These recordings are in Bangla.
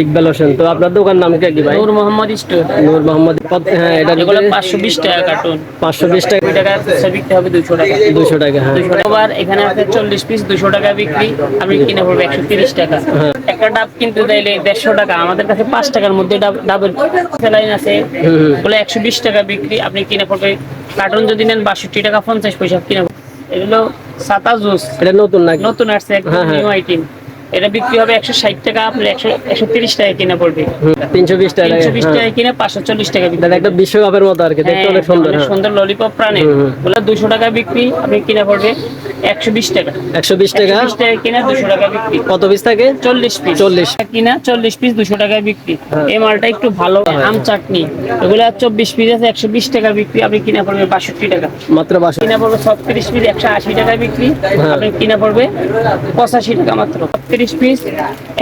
ইকবাল হোসেন। তো আপনার দোকান নাম কি ভাই? নূর মোহাম্মদ স্টোর। নূর মোহাম্মদ। হ্যাঁ, এটা এগুলো 520 টাকা কার্টন। 520 টাকা। 2 টাকা খুচরা বিক্রি হবে 200 টাকা। 200 টাকা, হ্যাঁ। 200 টাকা। আবার এখানে আছে 40 পিস 200 টাকা বিক্রি, আপনি কিনে পড়বে 130 টাকা। হ্যাঁ। একটা ডাব কিনতে চাইলে 150 টাকা, আমাদের কাছে 5 টাকার মধ্যে ডাবের স্যালাইন আছে, বলে 120 টাকা বিক্রি, আপনি কিনে পড়বে। কার্টন যদি নেন 62 টাকা 50 পয়সা কিনে। এগুলো সাতা জুস, এটা নতুন নাকি? নতুন আসছে, একদম নিউ আইটেম। এটা বিক্রি হবে 160 টাকা, আপনি 130 টাকা কিনে পড়বে। 320 টাকা। 320 টাকা কিনে 540 টাকা বিক্রি। এটা একটা বিশ্বকাপের মতো আর কি, দেখতে অনেক সুন্দর। অনেক সুন্দর ললিপপ প্রাণে। বলে 200 টাকা বিক্রি, আপনি কিনে পড়বে 120 টাকা। 120 টাকা। 120 টাকা কিনা 200 টাকা বিক্রি। কত পিস থাকে? 40 পিস। 40 কিনা 40 পিস 200 টাকায় বিক্রি। এই মালটা একটু ভালো। আম চাটনি এগুলা 24 পিস আছে 120 টাকা বিক্রি, আপনি কিনা পড়বে 62 টাকা। মাত্র 62 কিনা পড়বে 36 পিস 180 টাকা বিক্রি, আপনি কিনা পড়বে 85 টাকা মাত্র। 36 পিস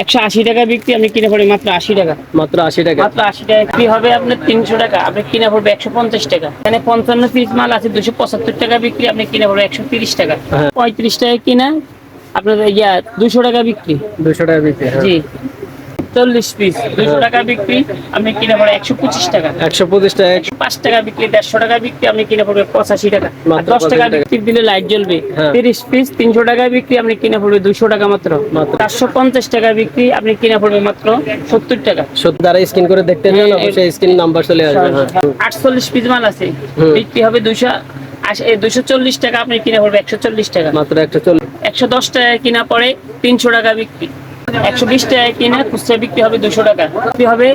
180 টাকা বিক্রি, আপনি কিনা পড়বে মাত্র 80 টাকা। মাত্র 80 টাকা। মাত্র 80 টাকা বিক্রি হবে আপনার 300 টাকা, আপনি কিনা পড়বে 150 টাকা। এখানে 55 পিস মাল আছে 275 টাকা বিক্রি, আপনি কিনা পড়বে 130 টাকা। 35 টাকা কিনা আপনার 200 টাকা বিক্রি। 200 টাকা বিক্রি, হ্যাঁ। জি। 40 পিস 200 টাকা বিক্রি, আপনি কিনে পড়ে 125 টাকা। 125 টাকা। 5 টাকা বিক্রি 150 টাকা বিক্রি, আপনি কিনে পড়বে 85 টাকা। আর 10 টাকা বিক্রি দিলে লাইট জ্বলবে। 30 পিস 300 টাকা বিক্রি, আপনি কিনে পড়বে 200 টাকা মাত্র। 450 টাকা বিক্রি, আপনি কিনে পড়বে মাত্র 70 টাকা। যারা স্ক্রিন করে দেখতে চান অবশ্যই স্ক্রিন নাম্বার চলে আসবে। 48 পিস মাল আছে, বিক্রি হবে 240 টাকা, আপনি কিনে পড়বে 140 টাকা মাত্র। 140। 110 টাকা কিনা পড়ে 300 টাকা বিক্রি। 120 টাকা কিনা খুচরা বিক্রি হবে 200 টাকা। বিক্রি হবে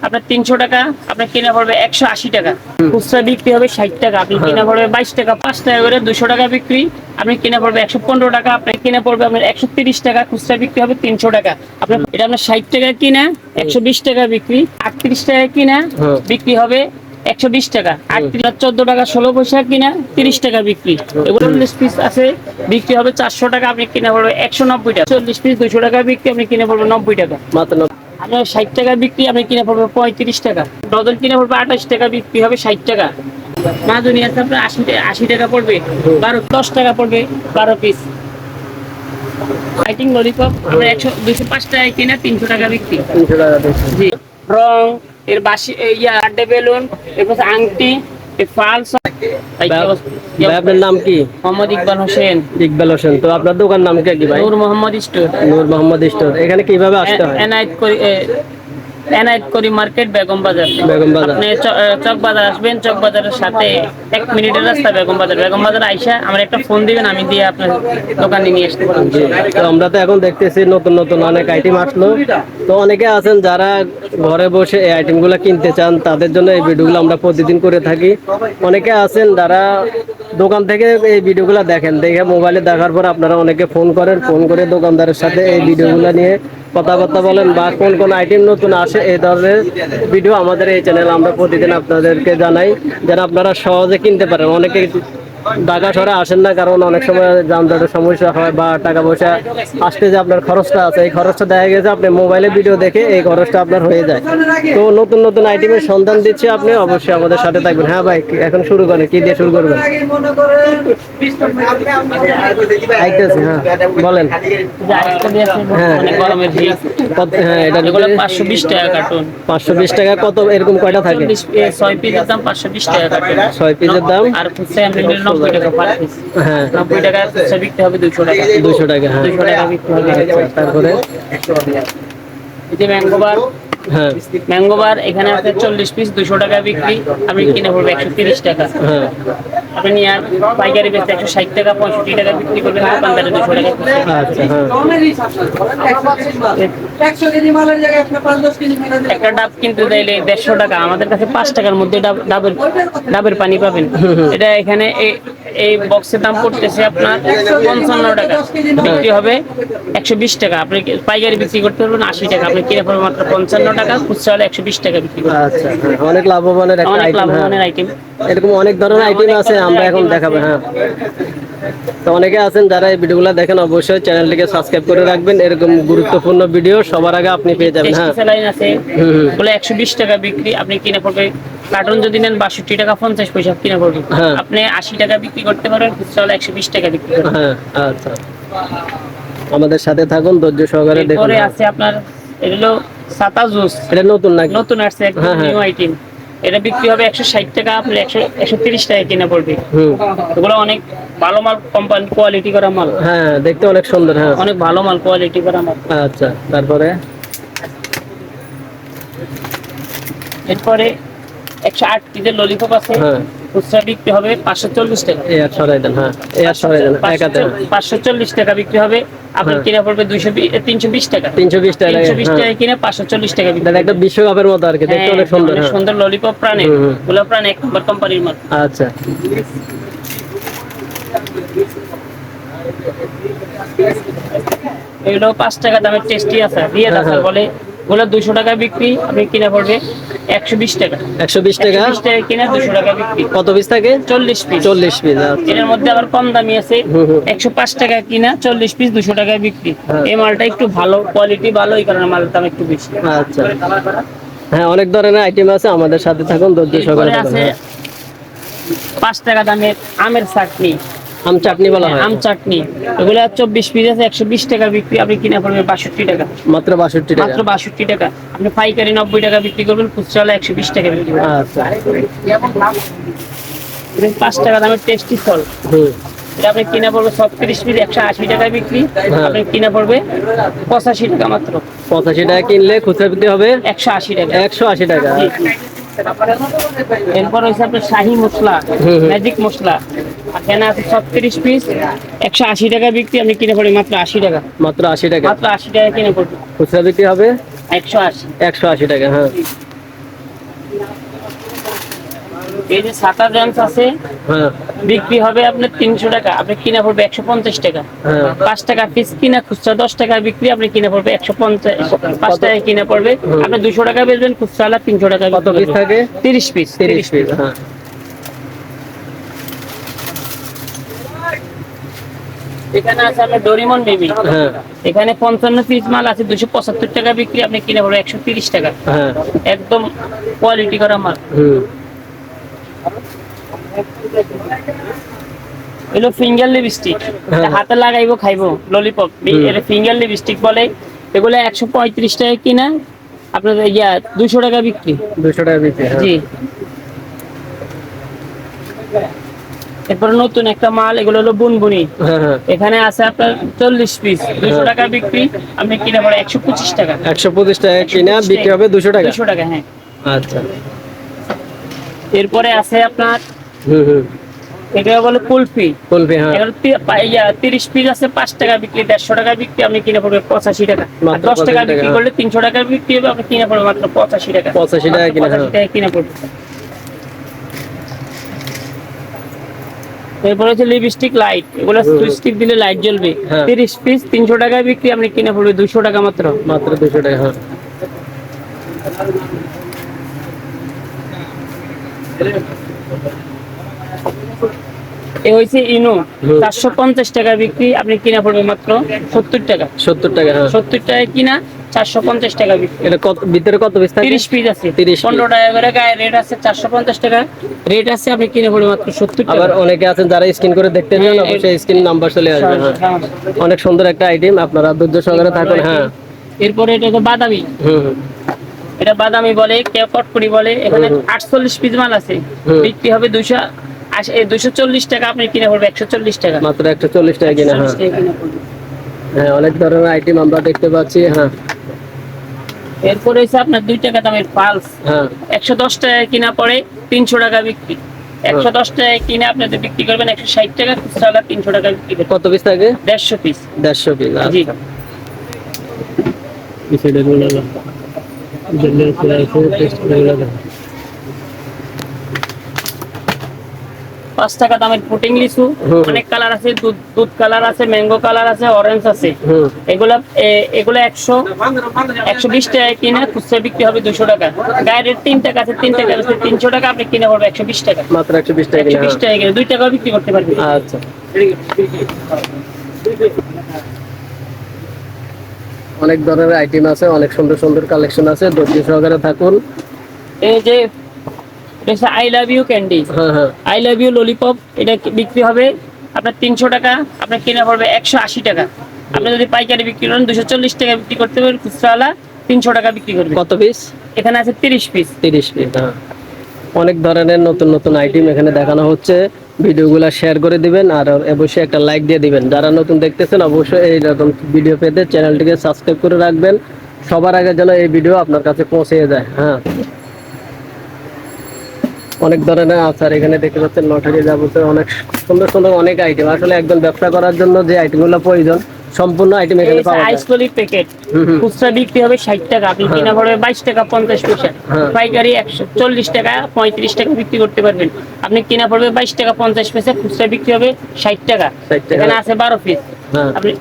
আপনার 300 টাকা, আপনার কিনা পড়বে 180 টাকা। খুচরা বিক্রি হবে 60 টাকা, আপনি কিনা পড়বে 22 টাকা। 5 টাকা করে 200 টাকা বিক্রি, আপনি কিনা পড়বে 115 টাকা, আপনি কিনা পড়বে আপনার 130 টাকা। খুচরা বিক্রি হবে 300 টাকা। আপনার এটা আপনার 60 টাকা কিনা 120 টাকা বিক্রি। 38 টাকা কিনা বিক্রি হবে 120 টাকা। 14 টাকা 16 পয়সা কিনা 30 টাকা বিক্রি। 40 পিস আছে, বিক্রি হবে 400 টাকা, আপনি কিনে পড়বে 190 টাকা। 40 পিস 200 টাকা বিক্রি, আপনি কিনে পড়বে 90 টাকা মাত্র। আপনার 60 টাকা বিক্রি, আপনি কিনে পড়বে 35 টাকা। ডজন কিনে পড়বে 28 টাকা, বিক্রি হবে 60 টাকা। মাজুনি আছে আপনার 80 টাকা পড়বে, 10 টাকা পড়বে 12 পিস। ফাইটিং ললিপপ আমরা 205 টাকা কিনা 300 টাকা বিক্রি। 300 টাকা। জি। রং এর বাসি বার্থডে বেলুন, এরপর আংটি, ফালস। আপনার নাম কি? মোহাম্মদ ইকবাল হোসেন। ইকবাল হোসেন। তো আপনার দোকান নাম কি ভাই? নূর মোহাম্মদ স্টোর। নূর মোহাম্মদ স্টোর। এখানে কিভাবে আসতে হয়? এনায়েত করি মার্কেট, বেগম বাজার। বেগম বাজার। আপনি চক বাজার আসবেন, চক বাজারের সাথে 1 মিনিটের রাস্তা বেগম বাজার। বেগম বাজার আইসা আমার একটা ফোন দিবেন, আমি দিয়ে আপনার দোকানে নিয়ে আসতে পারবো। তো আমরা তো এখন দেখতেছি নতুন নতুন অনেক আইটেম আসলো। তো অনেকে আছেন যারা ঘরে বসে এই আইটেমগুলো কিনতে চান, তাদের জন্য এই ভিডিওগুলো আমরা প্রতিদিন করে থাকি। অনেকে আছেন যারা দোকান থেকে এই ভিডিওগুলো দেখেন, দেখে মোবাইলে দেখার পর আপনারা অনেকে ফোন করেন, ফোন করে দোকানদারের সাথে এই ভিডিওগুলো নিয়ে কথাবার্তা বলেন, বা কোন কোন আইটেম নতুন আসে এই ধরনের ভিডিও আমাদের এই চ্যানেলে আমরা প্রতিদিন আপনাদেরকে জানাই, যেন আপনারা সহজে কিনতে পারেন। অনেকে ঢাকা শহরে আসেন না, কারণ অনেক সময় যানজটের সমস্যা হয়, বা টাকা পয়সা আসতে যে আপনার খরচটা আছে, এই খরচটা দেখা গেছে আপনি মোবাইলে ভিডিও দেখে এই খরচটা আপনার হয়ে যায়। তো নতুন নতুন আইটেমের সন্ধান দিচ্ছে, আপনি অবশ্যই আমাদের সাথে থাকবেন। হ্যাঁ ভাই, এখন শুরু করেন, কি দিয়ে শুরু করবেন? হ্যাঁ বলেন। হ্যাঁ, এটা 520 টাকা কার্টন। 520 টাকা। কত এরকম কয়টা থাকে? 6 পিসের দাম 520 টাকা কার্টন। 6 পিসের দাম। আর খুচরা 90 টাকা পার পিস। হ্যাঁ, 90 টাকা খুচরা বিক্রি হবে 200 টাকা। 200 টাকা। হ্যাঁ, 200 টাকা বিক্রি হবে। তারপরে এই যে ম্যাঙ্গোবার। হ্যাঁ, ম্যাঙ্গোবার এখানে আছে 40 পিস 200 টাকা বিক্রি, আপনি কিনে পড়বে 130 টাকা। হ্যাঁ, আপনি নিয়ে পাইকারি বেচতে 160 টাকা 65 টাকা বিক্রি করবেন, দোকানদারে 200 টাকা। আচ্ছা। হ্যাঁ, একটা ডাব কিনতে চাইলে 150 টাকা, আমাদের কাছে 5 টাকার মধ্যে ডাবের পানি পাবেন। এটা এখানে এই বক্সের দাম পড়তেছে আপনার 55 টাকা, বিক্রি হবে 120 টাকা। আপনি পাইকারি বিক্রি করতে পারবেন 80 টাকা, আপনি কিনে পড়বেন মাত্র 55 টাকা, খুচরা হলে 120 টাকা বিক্রি করবেন। আচ্ছা। অনেক লাভবানের একটা অনেক আইটেম। লাভবানের আইটেম। এরকম অনেক ধরনের আইটেম আছে, আমরা এখন দেখাবো। হ্যাঁ, তো অনেকে আছেন যারা এই ভিডিওগুলো দেখেন, অবশ্যই চ্যানেলটিকে সাবস্ক্রাইব করে রাখবেন। এরকম গুরুত্বপূর্ণ ভিডিও সবার আগে আপনি পেয়ে যাবেন। হ্যাঁ, স্যালাইন আছে, বলে 120 টাকা বিক্রি, আপনি কিনে পড়বে। কার্টন যদি নেন 62 টাকা 50 পয়সা কিনে পড়বে, আপনি 80 টাকা বিক্রি করতে পারেন, খুচরা হলে 120 টাকা বিক্রি করবেন। হ্যাঁ, আচ্ছা। আমাদের সাথে থাকুন, ধৈর্য সহকারে দেখুন। পরে আছে আপনার এগুলো সাতা জুস, এটা নতুন নাকি? নতুন আসছে একদম হ্যাঁ, হ্যাঁ। New item. এটা বিক্রি হবে 160 টাকা, আপনার 130 টাকা কিনা পড়বে। হুম। এগুলো অনেক ভালো মাল, কোম্পানি কোয়ালিটি করা মাল, হ্যাঁ, দেখতে অনেক সুন্দর। হ্যাঁ, অনেক ভালো মাল, কোয়ালিটি করা মাল। আচ্ছা, তারপরে এরপরে 108 পিসের ললিপপ আছে, হ্যাঁ, খুচরা বিক্রি হবে 540 টাকা। এই আর সরাই দেন। হ্যাঁ, এই আর সরাই দেন এক হাতে। 540 টাকা বিক্রি হবে, আপনার হ্যাঁ। কিনা পড়বে 320 টাকা। 320 টাকা। 320 হ্যাঁ, টাকা কিনে 540 টাকা বিক্রি এটা একটা বিশ্বকাপের মতো আর কি, দেখতে হ্যাঁ, অনেক সুন্দর। অনেক হ্যাঁ, সুন্দর ললিপপ, প্রাণের হুম, হুম। গুলো প্রাণ এক নম্বর কোম্পানির মাল। আচ্ছা, এগুলো 5 টাকা দামের টেস্টি আছে, রিয়াদ হ্যাঁ, আছে হ্যাঁ। বলে, ওগুলো 200 টাকা বিক্রি, আপনি কিনা পড়বে 120 টাকা। 120 টাকা। 120 টাকা কিনা 200 টাকা বিক্রি। কত পিস থাকে? 40 পিস। 40 পিস। আচ্ছা। এর মধ্যে আবার কম দামি আছে, হুম, হুম। 105 টাকা কিনা, 40 পিস 200 টাকায় বিক্রি। হ্যাঁ। এই মালটা একটু ভালো, কোয়ালিটি ভালো, এই কারণে মালের দাম একটু বেশি। আচ্ছা, হ্যাঁ, অনেক ধরনের আইটেম আছে, আমাদের সাথে থাকুন, ধৈর্য সহকারে এরপরে থাকুন। আছে হ্যাঁ। 5 টাকা দামের আমের চাটনি, আম চাটনি বলা হয়। আম চাটনি, এগুলো 24 পিস আছে, 120 টাকা বিক্রি, আপনি কিনা পড়বে 62 টাকা। মাত্র 62 টাকা। মাত্র 62 টাকা। আপনি পাইকারি 90 টাকা বিক্রি করবেন, খুচরা হলে 120 টাকা বিক্রি করবেন। আচ্ছা। 5 টাকা দামের টেস্টি ফল, হুম। এটা আপনি কিনা পড়বে 36 পিস, 180 টাকা বিক্রি, হ্যাঁ। আপনি কিনা পড়বে 85 টাকা মাত্র। 85 টাকা কিনলে খুচরা বিক্রি হবে 180 টাকা। 180 টাকা। জি, জি। এরপর হচ্ছে আপনার শাহী মশলা, হুম, হুম। ম্যাজিক মশলা, এখানে আছে 36 পিস, 180 টাকা বিক্রি, আপনি কিনে পড়বে মাত্র 80 টাকা। মাত্র 80 টাকা। মাত্র 80 টাকা কিনে পড়বে, খুচরা বিক্রি হবে 180। 180 টাকা। হ্যাঁ, এই যে সাতা জেমস আছে, হ্যাঁ, বিক্রি হবে আপনার 300 টাকা, আপনি কিনা পড়বে 150 টাকা। হ্যাঁ। 5 টাকা পিস কিনা, খুচরা 10 টাকা বিক্রি, আপনি কিনা পড়বে 150। 5 টাকা কিনা পড়বে, আপনি 200 টাকা বেচবেন, খুচরা হলে 300 টাকা। কত পিস থাকে? 30 পিস। 30 পিস। হ্যাঁ, এখানে আছে আপনার ডোরিমন বেবি, হ্যাঁ, এখানে 55 পিস মাল আছে, 275 টাকা বিক্রি, আপনি কিনে পড়বে 130 টাকা। হ্যাঁ। একদম কোয়ালিটি করা মাল। হুম। এগুলো ফিঙ্গার লিপস্টিক, হ্যাঁ। হাতে লাগাইবো খাইবো ললিপপ, এটা ফিঙ্গার লিপস্টিক বলে। এগুলো 135 টাকা কিনা, আপনার 200 টাকা বিক্রি। 200 টাকা বিক্রি। হ্যাঁ। জি। এরপর নতুন একটা মাল, এগুলো হলো বুনবুনি, হ্যাঁ, হ্যাঁ। এখানে আছে আপনার 40 পিস, 200 টাকা বিক্রি, আপনি কিনে পড়ে 125 টাকা। 125 টাকা কিনা, বিক্রি হবে 200 টাকা। 200 টাকা, হ্যাঁ। আচ্ছা। এরপরে আছে আপনার, হুম, হুম। এটা বলে কুলফি, কুলফি। হ্যাঁ, এগুলো 30 পিস আছে, 5 টাকা বিক্রি, 150 টাকা বিক্রি, আপনি কিনে পড়বে 85 টাকা। আর মাত্র 10 টাকা 85 বিক্রি টাকা। করলে 300 টাকা বিক্রি হবে, আপনি কিনে পড়বে মাত্র 85 টাকা। 85 টাকা কিনা। 85 টাকা কিনে পড়বে। এরপরে হচ্ছে লিপস্টিক লাইট, এগুলো সুইচ দিলে লাইট জ্বলবে, হ্যাঁ। 30 পিস 300 টাকা বিক্রি, আপনি কিনে পড়বে 200 টাকা মাত্র। মাত্র 200 টাকা। হ্যাঁ, এ হয়েছে ইনো, হুম। 450 টাকা বিক্রি, আপনি কিনা পড়বে মাত্র 70 টাকা। 70 টাকা। হ্যাঁ। 70 টাকা কিনা, 450 টাকা বিক্রি। এটা কত, ভিতরে কত পিস থাকে? 30 পিস আছে, 30 পিস। 15 টাকা করে গায়ে রেট আছে, 450 টাকা রেট আছে, আপনি কিনে পড়বে মাত্র 70 টাকা। আবার অনেকে আছেন যারা স্ক্রিন করে দেখতে চান, হ্যাঁ, অবশ্যই স্ক্রিন নাম্বার চলে আসবে। হ্যাঁ, হ্যাঁ। অনেক সুন্দর একটা আইটেম, আপনারা ধৈর্য সহকারে থাকুন। হ্যাঁ। এরপরে এটা হচ্ছে বাদামি, হুম, হুম। এটা বাদামি বলে, কেউ কটকরি বলে, এখানে হুম। 48 পিস মাল আছে, হুম। বিক্রি হবে 240 টাকা, আপনি কিনে পড়বে 140 টাকা। মাত্র 140 টাকা কিনা। হ্যাঁ, 140 টাকা কিনে পড়বে। হ্যাঁ, অনেক ধরনের আইটেম আমরা দেখতে পাচ্ছি। হ্যাঁ, এরপরে হচ্ছে আপনার 2 টাকা দামের পালস, হ্যাঁ, 110 টাকা কিনা পড়ে, 300 টাকা বিক্রি। 110 টাকা কিনে আপনি তো বিক্রি করবেন 160 টাকা, খুচরা হলে 300 টাকা বিক্রি করবেন। কত পিস থাকে? 150 পিস। 150 পিস। জি। পাঁচ টাকা দামের পুটিং লিচু, হুম। অনেক কালার আছে, দুধ কালার আছে, ম্যাঙ্গো কালার আছে, অরেঞ্জ আছে। হুম। এগুলা 120 টাকা কিনে, খুচরা বিক্রি হবে 200 টাকা। গায়ের রেট 3 টাকা আছে, 3 টাকা আছে, 300 টাকা, আপনি কিনে পড়বে 120 টাকা। মাত্র 120 টাকা কিনা। 120 টাকা কিনে 2 টাকাও বিক্রি করতে পারবেন। আচ্ছা। অনেক ধরনের আইটেম আছে, অনেক সুন্দর সুন্দর কালেকশন আছে, ধৈর্য সহকারে থাকুন। এই যে আই লাভ ইউ ক্যান্ডি, হ্যাঁ, হ্যাঁ। আই লাভ ইউ ললিপপ, এটা বিক্রি হবে আপনার 300 টাকা, আপনার কিনে পড়বে 180 টাকা। আপনি যদি পাইকারি বিক্রি করেন 240 টাকা বিক্রি করতে পারবেন, খুচরা 300 টাকা বিক্রি করবে। কত পিস? এখানে আছে 30 পিস। 30 পিস। হ্যাঁ, অনেক ধরনের নতুন নতুন আইটেম এখানে দেখানো হচ্ছে। ভিডিওগুলো শেয়ার করে দিবেন আর অবশ্যই একটা লাইক দিয়ে দিবেন। যারা নতুন দেখতেছেন অবশ্যই এইরকম ভিডিও পেতে চ্যানেলটিকে সাবস্ক্রাইব করে রাখবেন, সবার আগে যেন এই ভিডিও আপনার কাছে পৌঁছে যায়। হ্যাঁ, অনেক ধরনের আচার এখানে দেখতে পাচ্ছেন, লটারি যাবতীয় অনেক সুন্দর সুন্দর অনেক আইটেম। আসলে একজন ব্যবসা করার জন্য যে আইটেমগুলো প্রয়োজন সম্পূর্ণ আইটেম এখানে পাওয়া যায়। আইসকলি প্যাকেট খুচরা বিক্রি হবে 60 টাকা, আপনি কিনা পড়বে 22 টাকা 50 পয়সা। পাইকারি 140 টাকা 35 টাকা বিক্রি করতে পারবেন। আপনি কিনা পড়বে 22 টাকা 50 পয়সা, খুচরা বিক্রি হবে 60 টাকা। এখানে আছে 12 পিস। আপনি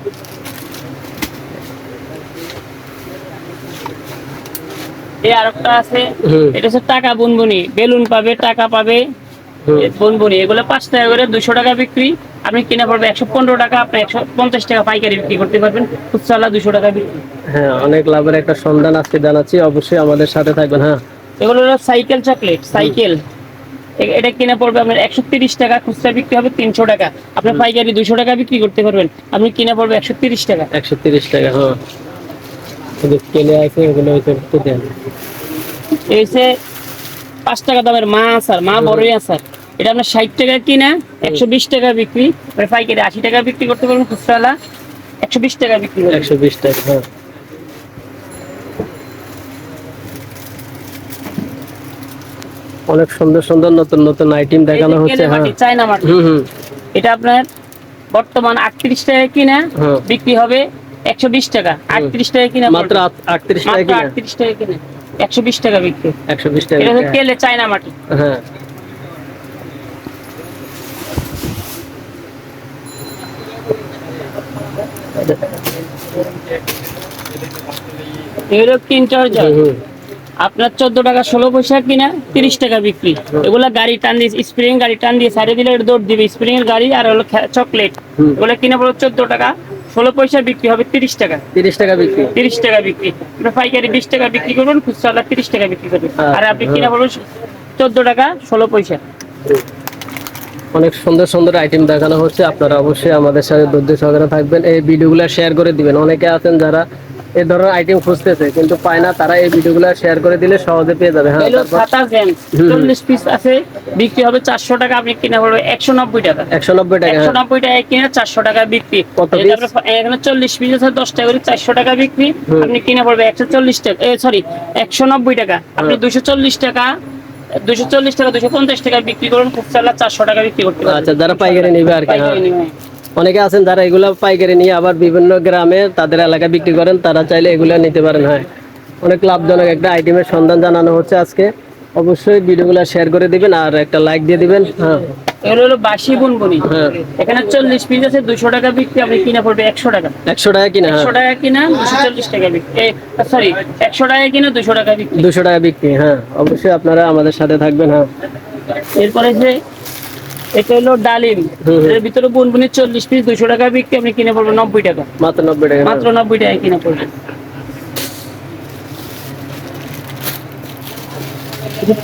এই আরেকটা আছে, এটা হচ্ছে টাকা বুনবুনি, বেলুন পাবে, টাকা পাবে, বুনবুনি। এগুলো 5 টাকা করে, 200 টাকা বিক্রি। আপনি কিনা পড়বে 115 টাকা, আপনি 150 টাকা পাইকারি বিক্রি করতে পারবেন, খুচরা 200 টাকা বিক্রি। হ্যাঁ, অনেক লাভের একটা সন্ধান আজকে জানাচ্ছি, অবশ্যই আমাদের সাথে থাকবেন। হ্যাঁ, এগুলো হলো সাইকেল চকলেট, সাইকেল। এটা কিনা পড়বে আপনার 130 টাকা, খুচরা বিক্রি হবে 300 টাকা, আপনি পাইকারি 200 টাকা বিক্রি করতে পারবেন। আপনি কিনা পড়বে 130 টাকা। 130 টাকা। হ্যাঁ, কেলে আছে এগুলো একটু দেন। এই হচ্ছে 5 টাকা দামের মা আচার, মা বড়ই আচার। এটা আপনার 60 টাকা কিনা, 120 টাকা বিক্রি। পাইকারি 80 টাকা বিক্রি করতে পারবেন, খুচরা 120 টাকা বিক্রি করবেন। 120 টাকা। হ্যাঁ, অনেক সুন্দর সুন্দর নতুন নতুন আইটেম দেখানো হচ্ছে। হ্যাঁ, চায়না মাটি। এটা আপনার বর্তমান 38 টাকা কিনা, বিক্রি হবে 120 টাকা। 38 টাকা কিনা, মাত্র 38 টাকা কিনা, 38 টাকা কিনা, 120 টাকা বিক্রি। 120 টাকা। এটা হচ্ছে কেলে চায়না মাটি। হ্যাঁ, এগুলো প্রিন্টার জল, আপনার 14 টাকা 16 পয়সা কিনা, 30 টাকা বিক্রি। এগুলা গাড়ি টান দিয়ে, স্প্রিং গাড়ি টান দিয়ে সাইডে দিলে দৌড় দিবে, স্প্রিং এর গাড়ি। আর হলো চকলেট, এগুলা কিনা পড়বে 14 টাকা 16 পয়সা, বিক্রি হবে 30 টাকা। 30 টাকা বিক্রি। 30 টাকা বিক্রি। আপনি পাইকারি 20 টাকা বিক্রি করবেন, খুচরা 30 টাকা বিক্রি করবেন। আর আপনি কিনা পড়বেন 14 টাকা 16 পয়সা। অনেক সুন্দর সুন্দর আইটেম দেখানো হচ্ছে, আপনারা অবশ্যই আমাদের সাথে ধৈর্য সহকারে থাকবেন, এই ভিডিওগুলো শেয়ার করে দিবেন। অনেকে আছেন যারা এই ধরনের আইটেম খুঁজতেছে কিন্তু পায় না, তারা এই ভিডিওগুলো শেয়ার করে দিলে সহজে পেয়ে যাবে। হ্যাঁ, 40 পিস আছে, বিক্রি হবে 400 টাকা, আপনি কিনা পড়বে 190 টাকা। 190 টাকা। 190 টাকা কিনা, 400 টাকা বিক্রি। এখানে 40 পিস আছে, 10 টাকা করে 400 টাকা বিক্রি। আপনি কিনা পড়বে 140 টাকা, সরি 190 টাকা। আপনি 240 টাকা 250 টাকা বিক্রি করুন, খুচরা 400 টাকা বিক্রি করতে পারবেন। আচ্ছা, যারা পাইকারি নেবে আর কি। অনেকে আছেন যারা এগুলা পাইকারি নিয়ে আবার বিভিন্ন গ্রামে তাদের এলাকায় বিক্রি করেন, তারা চাইলে এগুলা নিতে পারেন। হ্যাঁ, অনেক লাভজনক একটা আইটেমের সন্ধান জানানো হচ্ছে আজকে। অবশ্যই ভিডিওগুলো শেয়ার করে দিবেন আর একটা লাইক দিয়ে দিবেন। হ্যাঁ, এগুলো হলো বাসি বুনবুনি। এখানে 40 পিস আছে, 200 টাকা বিক্রি। আপনি কিনা পড়বে 100 টাকা। 100 টাকা কিনা। 100 টাকা কিনা, 240 টাকা বিক্রি। সরি, 100 টাকা কিনা, 200 টাকা বিক্রি। 200 টাকা বিক্রি। হ্যাঁ, অবশ্যই আপনারা আমাদের সাথে থাকবেন। হ্যাঁ, এরপরে যে এটা হলো ডালিম, এর ভিতরে বুনবুনি 40 পিস, 200 টাকা বিক্রি। আপনি কিনে পড়বে 90 টাকা। মাত্র 90 টাকা। মাত্র 90 টাকা কিনে পড়বে।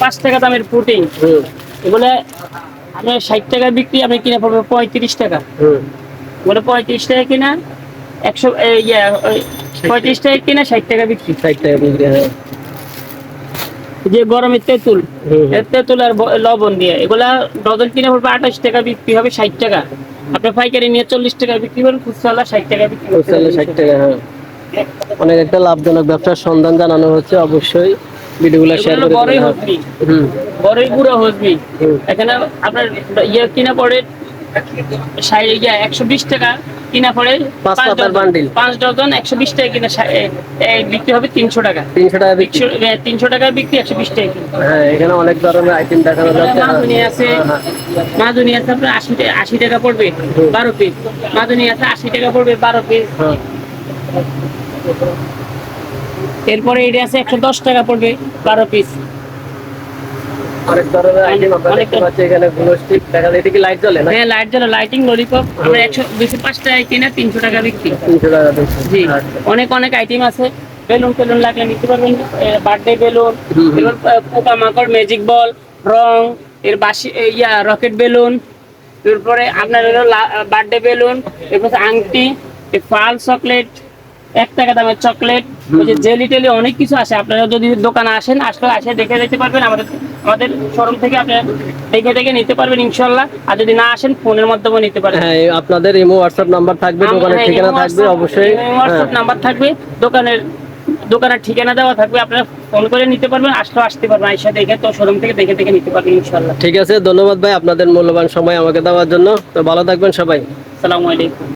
5 টাকা দামের পুটিং, এগুলো আপনার 60 টাকা বিক্রি, আপনি কিনে পড়বে 35 টাকা। এগুলো 35 টাকা কিনা, 35 টাকা কিনা, 60 টাকা বিক্রি। 60 টাকা বিক্রি। হ্যাঁ, যে গরমের তেঁতুল, তেঁতুল আর লবণ দিয়ে এগুলা ডজন কিনে পড়বে 28 টাকা, বিক্রি হবে 60 টাকা। আপনি পাইকারি নিয়ে 40 টাকা বিক্রি করেন, খুচরা 60 টাকা বিক্রি করেন। 60 টাকা। হ্যাঁ, অনেক একটা লাভজনক ব্যবসার সন্ধান জানানো হচ্ছে, অবশ্যই ভিডিওগুলো শেয়ার করে বড়ই দিবেন। হসবি, বড়ই গুঁড়ো হসবি। এখানে আপনার কিনা পড়ে 120 টাকা কিনা পড়ে, 5 ডজন 120 টাকা কিনা, বিক্রি হবে 300 টাকা। 300 টাকা বিক্রি। 300 টাকা বিক্রি, 120 টাকা। হ্যাঁ, এখানে অনেক ধরনের আইটেম দেখানো যাচ্ছে। মাদুনি আছে, মাদুনি আছে আপনার 80 টাকা পড়বে 12 পিস। মাদুনি আছে 80 টাকা পড়বে 12 পিস। এরপরে এটা আছে 110 টাকা পড়বে 12 পিস। অনেক ধরনের আইটেম আপনারা দেখতে পাচ্ছেন এখানে। গ্লো স্টিক দেখা যায়, এটা কি লাইট জ্বলে না? হ্যাঁ, লাইট জ্বলে, লাইটিং ললিপপ। আমরা 125 টাকা কিনা, 300 টাকা বিক্রি। 300 টাকা বিক্রি। জি, অনেক অনেক আইটেম আছে। বেলুন টেলুন লাগলে নিতে পারবেন, বার্থডে বেলুন, পোকা মাকড়, ম্যাজিক বল, রং, এর বাসি রকেট বেলুন। এরপরে আপনার হলো বার্থডে বেলুন, এরপর আংটি, ফাল চকলেট, 1 টাকা দামের চকলেট, ওই যে জেলি টেলি অনেক কিছু আছে। আপনারা যদি দোকানে আসেন, আসে দেখে যেতে পারবেন। আমাদের শোরুম থেকে আপনারা দেখে নিতে পারবেন ইনশাল্লাহ। আর যদি না আসেন, ফোনের মাধ্যমে নিতে পারবেন। হ্যাঁ, আপনাদের ইমো হোয়াটসঅ্যাপ নাম্বার থাকবে, দোকানের ঠিকানা থাকবে অবশ্যই। হোয়াটসঅ্যাপ নাম্বার থাকবে, দোকানের ঠিকানা দেওয়া থাকবে। আপনারা ফোন করে নিতে পারবেন, আসতে পারবেন, আইসা দেখে তো শোরুম থেকে দেখে নিতে পারবেন ইনশাল্লাহ। ঠিক আছে, ধন্যবাদ ভাই আপনাদের মূল্যবান সময় আমাকে দেওয়ার জন্য। তো ভালো থাকবেন সবাই। আসসালামু আলাইকুম।